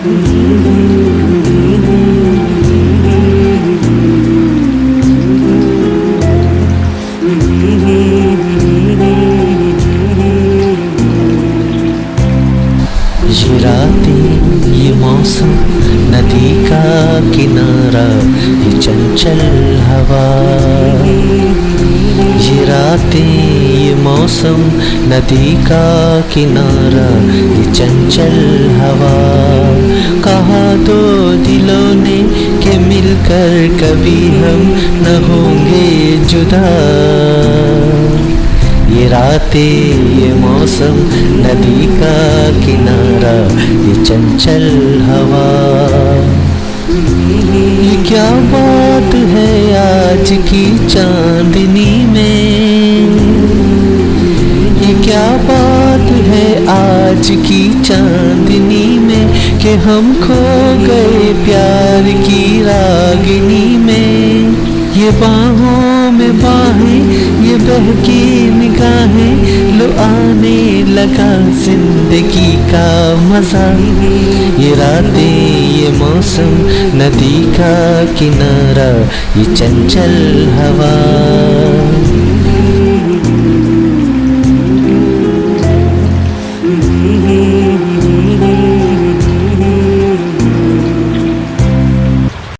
ये रातें, ये मौसम, नदी का किनारा, ये चंचल हवा। ये रातें, ये मौसम, नदी का किनारा, ये चंचल हवा। कहा तो दिलों ने कि मिलकर कभी हम न होंगे जुदा। ये रातें, ये मौसम, नदी का किनारा, ये चंचल हवा। ये क्या बात है आज की चांदनी में, ये क्या बात है आज की चांदनी में, कि हम खो गए प्यार की रागिनी में। ये बाहों में बाहें, ये बहकी निगाहें, लो आने लगा जिंदगी का मजा। ये रातें, ये मौसम, नदी का किनारा, ये चंचल हवा।